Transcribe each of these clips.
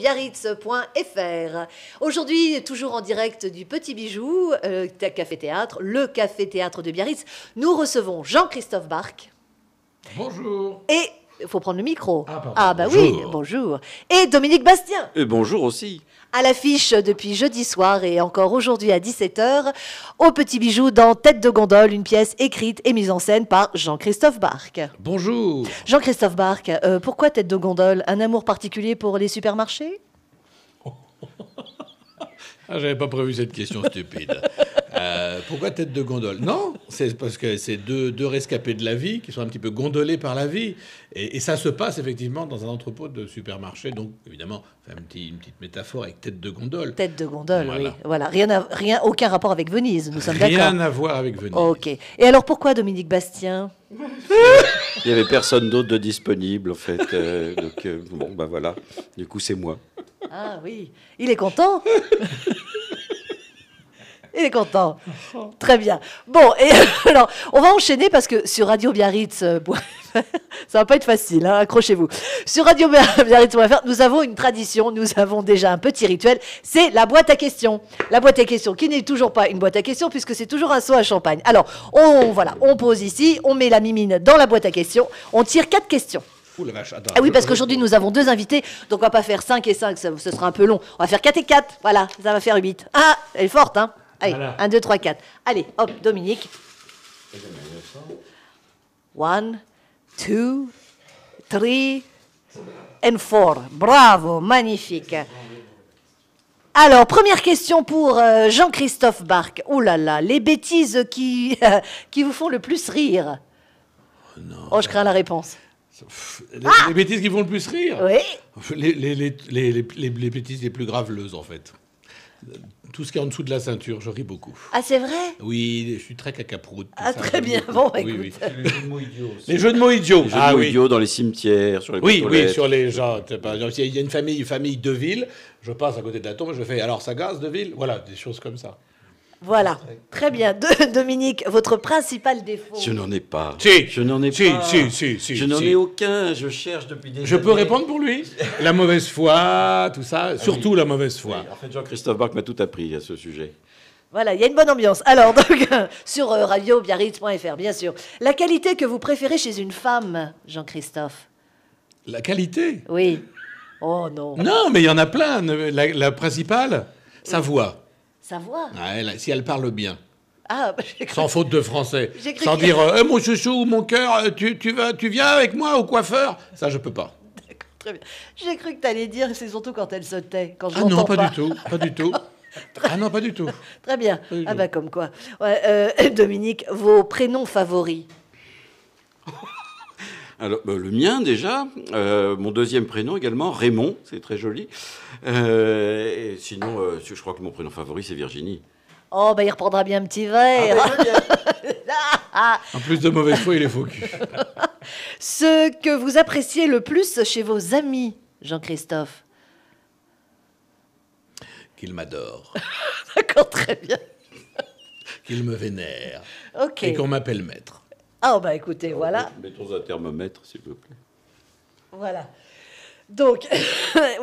Biarritz.fr. Aujourd'hui, toujours en direct du Petit Bijou, café-théâtre, le café-théâtre de Biarritz, nous recevons Jean-Christophe Barque. Bonjour. Et, il faut prendre le micro. Ah, pardon. Ah bah Bonjour. oui, bonjour. Et Dominique Bastien. Et bonjour aussi. À l'affiche depuis jeudi soir et encore aujourd'hui à 17h, au Petit Bijou dans Tête de gondole, une pièce écrite et mise en scène par Jean-Christophe Barque. Bonjour. Jean-Christophe Barque, pourquoi Tête de gondole? Un amour particulier pour les supermarchés? J'avais pas prévu cette question stupide. Pourquoi tête de gondole? Non, c'est parce que c'est deux rescapés de la vie qui sont un petit peu gondolés par la vie. Et ça se passe effectivement dans un entrepôt de supermarché. Donc, évidemment, une petite métaphore avec tête de gondole. Tête de gondole, Voilà. oui. Voilà. Rien, aucun rapport avec Venise, nous sommes d'accord. Rien à voir avec Venise. Ok. Et alors, pourquoi Dominique Bastien? Il n'y avait personne d'autre de disponible, en fait. Bon, bah voilà. Du coup, c'est moi. Ah oui, il est content. Il est content. Très bien. Bon, et alors, on va enchaîner parce que sur Radio Biarritz, ça va pas être facile, hein, accrochez-vous. Sur Radio Biarritz.fr, nous avons une tradition, nous avons déjà un petit rituel, c'est la boîte à questions. La boîte à questions qui n'est toujours pas une boîte à questions puisque c'est toujours un seau à champagne. Alors, on pose ici, on met la mimine dans la boîte à questions, on tire 4 questions. Ouh la vache, attends. Ah oui, parce qu'aujourd'hui, nous avons 2 invités, donc on va pas faire 5 et 5, ce sera un peu long. On va faire 4 et 4, voilà, ça va faire 8. Ah, elle est forte, hein. Allez, Voilà. 1, 2, 3, 4. Allez, hop, Dominique. 1, 2, 3 et 4. Bravo, magnifique. Alors, première question pour Jean-Christophe Barque. Oh là là, les bêtises qui vous font le plus rire. Oh, je crains la réponse. Les bêtises qui font le plus rire. Oui. Les bêtises les plus graveleuses, en fait. Tout ce qui est en dessous de la ceinture, je ris beaucoup. Ah, c'est vrai? Oui, je suis très cacaproute. Ah, ça, très j'aime bien. beaucoup. Bon, Oui, écoute. oui. Les jeux de mots idiots aussi. Les jeux de mots idiots. Les jeux de mots idiots dans les cimetières, sur les Oui, boîtes aux oui, lettres. sur les gens. Par exemple, s'il y a une famille Deville, je passe à côté de la tombe, je fais alors ça gaze Deville? Voilà, des choses comme ça. Voilà, très bien. Dominique, votre principal défaut? Je n'en ai pas. Si. Je n'en ai Si, pas. si. Je n'en ai aucun. Je cherche depuis des Je années. peux répondre pour lui? La mauvaise foi, tout ça, surtout la mauvaise foi. Oui, en fait, Jean-Christophe Barque m'a tout appris à ce sujet. Voilà, il y a une bonne ambiance. Alors, donc, sur Radio Biarritz.fr, bien sûr. La qualité que vous préférez chez une femme, Jean-Christophe? La qualité? Oui. Oh non. Non, mais il y en a plein. La principale, sa voix. Sa voix? Ouais, si elle parle bien. Ah, bah, j'ai cru- Sans faute de français. J'ai cru Sans que- dire mon chouchou, mon cœur, tu viens avec moi au coiffeur? Ça, je peux pas. Très bien. J'ai cru que tu allais dire, c'est surtout quand elle se tait, quand je Ah non, l'entends pas du tout. Pas du tout. Ah non, pas du tout. Très bien. Pas du Ah tout. bah comme quoi. Ouais, Dominique, vos prénoms favoris? Alors, le mien déjà, mon deuxième prénom également, Raymond, c'est très joli. Et sinon, je crois que mon prénom favori, c'est Virginie. Oh, bah il reprendra bien un petit verre. En plus de mauvaise foi, il est faux cul. Ce que vous appréciez le plus chez vos amis, Jean-Christophe? Qu'il m'adore, D'accord, très bien. qu'il me vénère Ok. et qu'on m'appelle maître. Ah, bah écoutez, voilà. Mettons un thermomètre, s'il vous plaît. Voilà. Donc,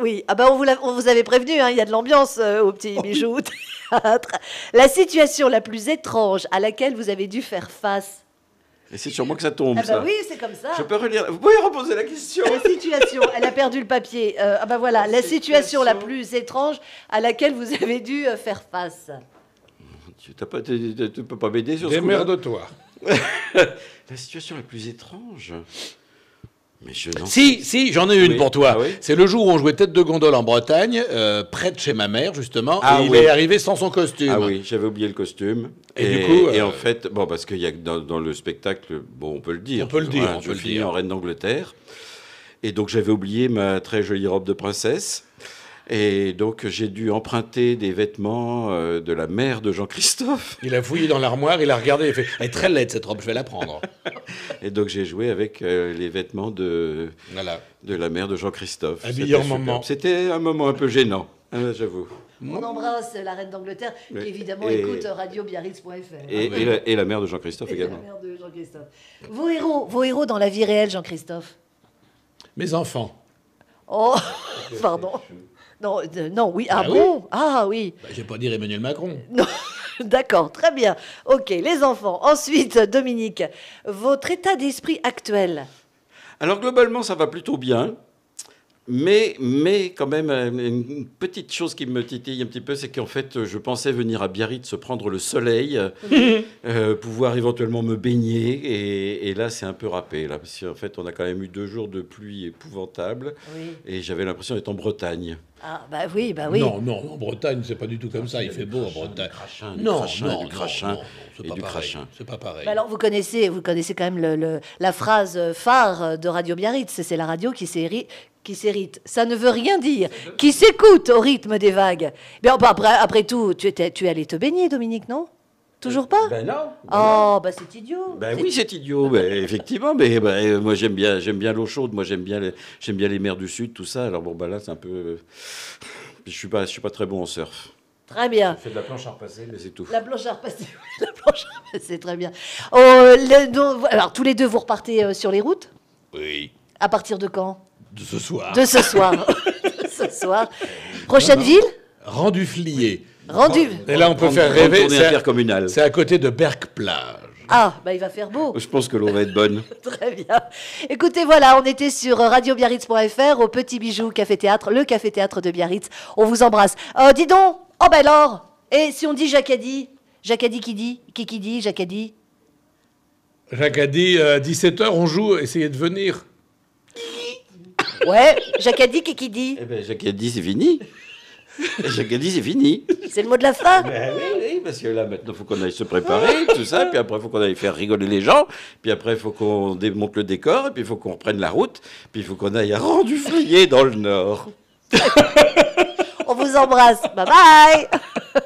oui, ah bah on vous avait prévenu, hein, il y a de l'ambiance au Petit Bijou Théâtre. La situation la plus étrange à laquelle vous avez dû faire face? Et c'est sur moi que ça tombe, Ah ça. bah oui, c'est comme ça. Je peux relire. Vous pouvez reposer la question. La situation, elle a perdu le papier. Ah bah voilà, la situation la plus étrange à laquelle vous avez dû faire face. Tu peux pas m'aider sur ce coup-là. Démerde-toi. La situation la plus étrange. Mais je n'en Si, j'en ai une Oui. pour toi. Ah oui C'est le jour où on jouait tête de gondole en Bretagne, près de chez ma mère, justement, Ah et il oui. est arrivé sans son costume. Ah oui, j'avais oublié le costume. Et du coup, et en fait, bon, parce qu'il y a dans le spectacle, bon, on peut le dire. On peut le dire, on je peut le finis dire. en reine d'Angleterre. Et donc, j'avais oublié ma très jolie robe de princesse. Et donc, j'ai dû emprunter des vêtements de la mère de Jean-Christophe. Il a fouillé dans l'armoire, il a regardé, il a fait « Elle est très laide cette robe, je vais la prendre. Et donc, j'ai joué avec les vêtements de Voilà. la mère de Jean-Christophe. Habillé C'était en superbe. maman. C'était un moment un peu gênant, hein, j'avoue. On embrasse la reine d'Angleterre, Oui. qui évidemment Et- écoute Radio Biarritz.fr. Et la mère de Jean-Christophe Et la également. mère de Jean-Christophe. Vos héros dans la vie réelle, Jean-Christophe? Mes enfants. Oh, pardon. Non, non, oui. Ah Bah oui. bon? Ah oui. Je vais pas dire Emmanuel Macron. Non. D'accord, très bien. Ok, les enfants. Ensuite, Dominique, votre état d'esprit actuel. Alors globalement, ça va plutôt bien. Mais quand même, une petite chose qui me titille un petit peu, c'est qu'en fait, je pensais venir à Biarritz se prendre le soleil, pouvoir éventuellement me baigner. Et là, c'est un peu râpé, là, parce qu'en fait, on a quand même eu 2 jours de pluie épouvantables. Oui. Et j'avais l'impression d'être en Bretagne. Ah, bah oui, bah oui. Non, non, en Bretagne, c'est pas du tout comme ça. Il fait beau en Bretagne. Non, Non, c'est et pas du pareil. crachin. C'est pas pareil. Bah alors, vous connaissez quand même la phrase phare de Radio Biarritz. C'est la radio qui s'érite. Ça ne veut rien dire. Qui s'écoute au rythme des vagues. Mais bah, après tout, tu es allé te baigner, Dominique, non? Toujours pas? Ben non. Oh, bah c'est idiot. Ben oui, c'est idiot, effectivement. Mais moi, j'aime bien l'eau chaude. Moi, j'aime bien les mers du Sud, tout ça. Alors bon, bah là, c'est un peu. Puis je suis pas très bon en surf. Très bien. Je fais de la planche à repasser, mais c'est tout. La planche à repasser, oui, la planche à repasser, très bien. Alors, tous les deux, vous repartez sur les routes? Oui. À partir de quand? De ce soir. De ce soir. De ce soir. Prochaine ville? Rendu Flier. Rendu. Et là, on peut faire Grande rêver. tournée intercommunale. C'est à côté de Berck-Plage. Ah, bah il va faire beau. Je pense que l'eau va être bonne. Très bien. Écoutez, voilà, on était sur radiobiarritz.fr au Petit Bijou Café Théâtre, le Café Théâtre de Biarritz. On vous embrasse. Dis donc, oh ben alors, et si on dit Jacadi? Jacadi qui dit? Qui dit Jacadi? Jacques a dit 17h, on joue, essayez de venir. Ouais, Jacadi qui dit? Eh bien, Jacques a dit, c'est fini. Jacques a dit, c'est fini. C'est le mot de la fin? Ben oui, parce que là, maintenant, il faut qu'on aille se préparer, tout ça. Puis après, il faut qu'on aille faire rigoler les gens. Puis après, il faut qu'on démonte le décor. Et puis, il faut qu'on reprenne la route. Puis, il faut qu'on aille à Rendu-Flier dans le Nord. On vous embrasse. Bye bye.